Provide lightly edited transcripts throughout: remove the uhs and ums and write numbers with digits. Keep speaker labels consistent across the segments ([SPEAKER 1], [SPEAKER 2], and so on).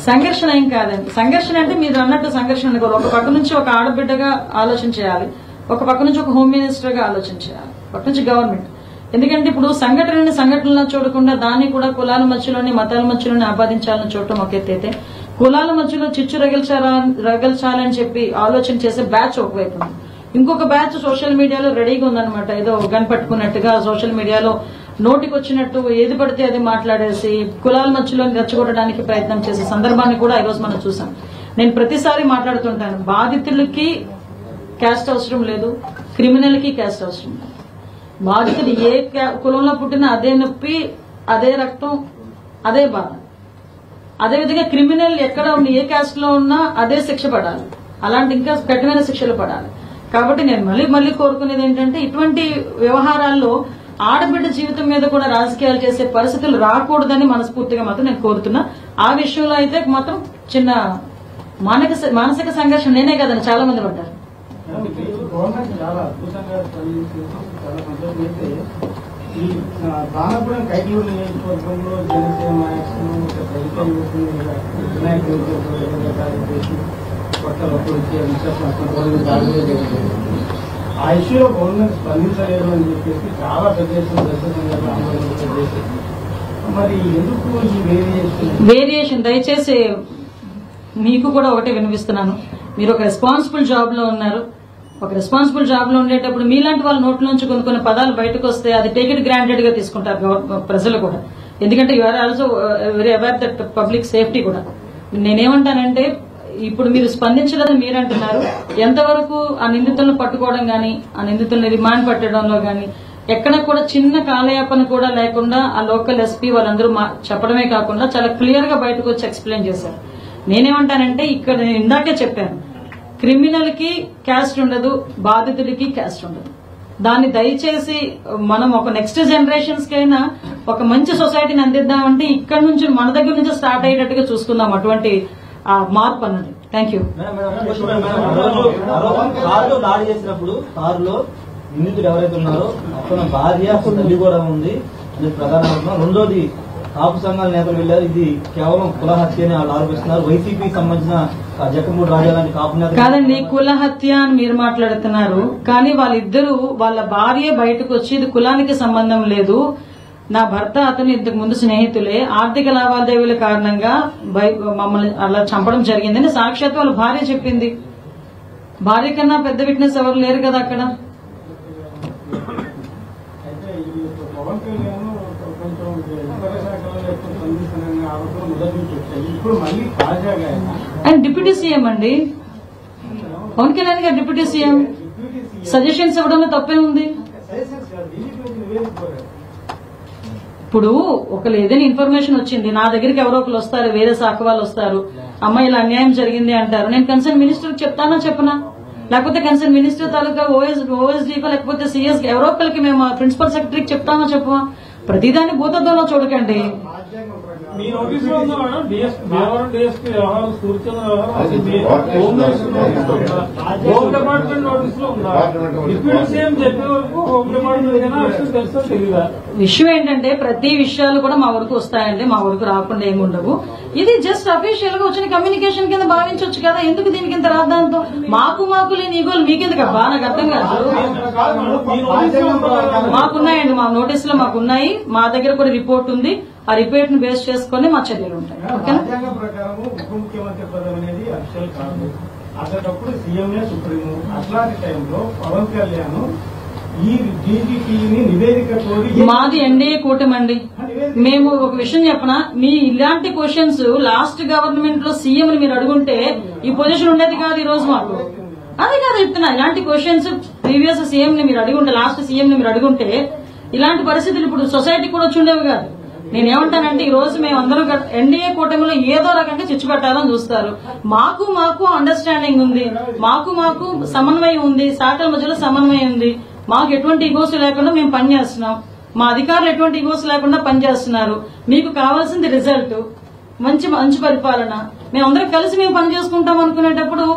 [SPEAKER 1] సంఘర్షణ ఏం కాదండి. సంఘర్షణ అంటే మీరు అన్నట్టు సంఘర్షణ అనుకోరు. ఒక పక్క నుంచి ఒక ఆడబిడ్డగా ఆలోచన చేయాలి, ఒక పక్క నుంచి ఒక హోమ్ మినిస్టర్ గా ఆలోచన చేయాలి, పక్క నుంచి గవర్నమెంట్. ఎందుకంటే ఇప్పుడు సంఘటనలో చూడకుండా దాన్ని కూడా కులాల మధ్యలోని మతాల మధ్యలోని ఆపాదించాలని చూడటం ఒక ఎత్తైతే, కులాల మధ్యలో చిచ్చు రగల్చాలని చెప్పి ఆలోచన చేసే బ్యాచ్ ఒకవైపు ఉంది. ఇంకొక బ్యాచ్ సోషల్ మీడియాలో రెడీగా ఉందన్నమాట. ఏదో గన్ పట్టుకున్నట్టుగా సోషల్ మీడియాలో నోటికి వచ్చినట్టు ఏది పడితే అది మాట్లాడేసి కులాల మధ్యలో రెచ్చగొట్టడానికి ప్రయత్నం చేసే సందర్భాన్ని కూడా ఈరోజు మనం చూసాం. నేను ప్రతిసారి మాట్లాడుతుంటాను, బాధితులకి క్యాస్ట్ అవసరం లేదు, క్రిమినల్ కి క్యాస్ట్ అవసరం లేదు. బాధితులు ఏ కులంలో పుట్టినా అదే నొప్పి, అదే రక్తం, అదే బాధ. అదేవిధంగా క్రిమినల్ ఎక్కడ ఉన్న ఏ క్యాస్ట్ లో ఉన్నా అదే శిక్ష పడాలి, అలాంటి ఇంకా కఠినమైన శిక్షలు పడాలి. కాబట్టి నేను మళ్ళీ కోరుకునేది ఏంటంటే ఇటువంటి వ్యవహారాల్లో ఆడబిడ్డ జీవితం మీద కూడా రాజకీయాలు చేసే పరిస్థితులు రాకూడదని మనస్ఫూర్తిగా మాత్రం నేను కోరుతున్నా. ఆ విషయంలో అయితే మాత్రం చిన్న మానసిక సంఘర్షణ నేనే కదండి చాలా మంది పడ్డారు.
[SPEAKER 2] ఈ బాణపురం కైకలూరు నియోజకవర్గంలో జనసేన ఆ ఇష్యూలో గవర్నమెంట్ స్పందించలేదు అని చెప్పేసి చాలా పెద్ద చేసి మరి ఎందుకు ఈ
[SPEAKER 1] వేరియేషన్ దయచేసి మీకు కూడా ఒకటే వినిపిస్తున్నాను. మీరు ఒక రెస్పాన్సిబుల్ జాబ్ లో ఉన్నారు. ఒక రెస్పాన్సిబుల్ జాబ్ లో ఉండేటప్పుడు మీలాంటి వాళ్ళ నోట్లోంచి కొన్ని పదాలు బయటకు వస్తే అది టేక్ ఇట్ గ్రాంటెడ్ గా తీసుకుంటారు ప్రజలు కూడా. ఎందుకంటే you are also very aware that public safety కూడా. నేనేమంటానంటే ఇప్పుడు మీరు స్పందించలేదని మీరు అంటున్నారు. ఎంతవరకు ఆ నిందితులను పట్టుకోవడం గానీ, ఆ నిందితుల్ని రిమాండ్ పెట్టడంలో గానీ ఎక్కడ కూడా చిన్న కాలయాపన కూడా లేకుండా ఆ లోకల్ ఎస్పీ వాళ్ళందరూ చెప్పడమే కాకుండా చాలా క్లియర్ గా బయటకు వచ్చి ఎక్స్ప్లెయిన్ చేశారు. నేనేమంటానంటే ఇక్కడ నేను ఇందాకే చెప్పాను, క్రిమినల్ కి క్యాస్ట్ ఉండదు, బాధితుడికి క్యాస్ట్ ఉండదు. దాన్ని దయచేసి మనం ఒక నెక్స్ట్ జనరేషన్స్ కైనా ఒక మంచి సొసైటీని అందిద్దామంటే ఇక్కడ నుంచి మన దగ్గర నుంచి స్టార్ట్ అయ్యేటట్టుగా చూసుకుందాం అటువంటి మార్పు అన్నది. Thank you.
[SPEAKER 3] కారులో దాడి చేసినప్పుడు కారులో నిందితుడు ఎవరైతే ఉన్నారో అతను భార్య తల్లి కూడా ఉంది అది ప్రధాన. రెండోది కాపు సంఘాల నేతలు వెళ్లారు, ఇది కేవలం కుల హత్య అని వాళ్ళు ఆరోపిస్తున్నారు. వైసీపీకి సంబంధించిన జగన్మోహన్ రాజా లాంటి కాపు నేత
[SPEAKER 1] కాదండి, కుల హత్య అని మీరు మాట్లాడుతున్నారు. కానీ వాళ్ళిద్దరూ వాళ్ళ భార్య బయటకు వచ్చి ఇది కులానికి సంబంధం లేదు, నా భర్త అతను ఇంతకు ముందు స్నేహితులే, ఆర్థిక లావాదేవీల కారణంగా మమ్మల్ని అలా చంపడం జరిగిందని సాక్షాత్ వాళ్ళ భార్య చెప్పింది. భార్య కన్నా పెద్ద విట్నెస్ ఎవరు లేరు కదా అక్కడ. ఆయన డిప్యూటీ సీఎం అండి, పవన్ కళ్యాణ్ గారు డిప్యూటీ సీఎం. సజెషన్స్ ఇవ్వడంలో తప్పే ఉంది. ఇప్పుడు ఒకళ్ళు ఏదైనా ఇన్ఫర్మేషన్ వచ్చింది నా దగ్గరికి, ఎవరో ఒకరు వస్తారు, వేరే శాఖ వాళ్ళు వస్తారు, అమ్మాయి ఇలా అన్యాయం జరిగింది అంటారు. నేను కన్సర్న్ మినిస్టర్ చెప్తానా చెప్పనా? లేకపోతే కన్సర్న్ మినిస్టర్ తాలూకా ఓఎస్డీకో లేకపోతే సిఎస్ ఎవరో ఒకరికి మేము ప్రిన్సిపల్ సెక్రటరీకి చెప్తామా చెప్పమా? ప్రతిదాన్ని భూతద్దంలో చూడకండి.
[SPEAKER 2] మీ నోటీసులో ఉందా మేడం? డిఎస్పీ వ్యవహారం సూచన హోమ్ డిపార్ట్మెంట్ నోటీసులో ఉందా? డిప్యూటీ సీఎం చెప్పే వరకు హోమ్ డిపార్ట్మెంట్ తెలుసో తెలియదా?
[SPEAKER 1] విషయం ఏంటంటే ప్రతి విషయాలు కూడా మా వరకు వస్తాయండి, మా వరకు రాకుండా ఏమి ఉండవు. ఇది జస్ట్ అఫీషియల్ గా వచ్చిన కమ్యూనికేషన్ కింద భావించవచ్చు కదా. ఎందుకు దీనికి ఇంత రాద్దాంతో? మాకు లేని ఈగోలు మీకెందుకబ్బా? నాకు అర్థం కాదు. మాకున్నాయండి, మా నోటీసులో మాకున్నాయి, మా దగ్గర కూడా రిపోర్ట్ ఉంది. ఆ రిపోర్ట్ ను బేస్ చేసుకుని మా చర్యలు ఉంటాయి.
[SPEAKER 2] రాజ్యాంగ ప్రకారం ఉప ముఖ్యమంత్రి పదవి అనేది అఫీషియల్ కాదు, అట్లాంటప్పుడు సీఎంఏ సుప్రీం. అట్లాంటి టైంలో పవన్ కళ్యాణ్ ఈ డీజీపీని నివేదిక కోరి,
[SPEAKER 1] మాది ఎన్డీఏ కూటమి అండి. మేము ఒక విషయం చెప్పనా, మీ ఇలాంటి క్వశ్చన్స్ లాస్ట్ గవర్నమెంట్ లో సీఎం ని మీరు అడుగుంటే ఈ పొజిషన్ ఉండేది కాదు ఈ రోజు మాకు. అదే కాదు చెప్తున్నా, ఇలాంటి క్వశ్చన్స్ ప్రీవియస్ సీఎం ని మీరు అడుగుంటే, లాస్ట్ సీఎం ని మీరు అడుగుంటే ఇలాంటి పరిస్థితులు ఇప్పుడు సొసైటీ కూడా వచ్చి ఉండేవి కాదు. నేనేమంటానంటే ఈ రోజు మేమందరూ ఎన్డీఏ కూటమిలో ఏదో రకంగా చిచ్చు పెట్టాలని చూస్తారు. మాకు అండర్స్టాండింగ్ ఉంది, మాకు సమన్వయం ఉంది, శాఖల మధ్యలో సమన్వయం ఉంది. మాకు ఎటువంటి ఈగోస్ లేకుండా మేము పనిచేస్తున్నాం, మా అధికారులు ఎటువంటి ఈగోస్ లేకుండా పనిచేస్తున్నారు. మీకు కావాల్సింది రిజల్ట్, మంచి పరిపాలన. మేమందరం కలిసి మేము పని చేసుకుంటాం అనుకునేటప్పుడు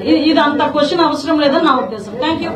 [SPEAKER 1] ఇది అంత క్వశ్చన్ అవసరం లేదని నా ఉద్దేశం. Thank you.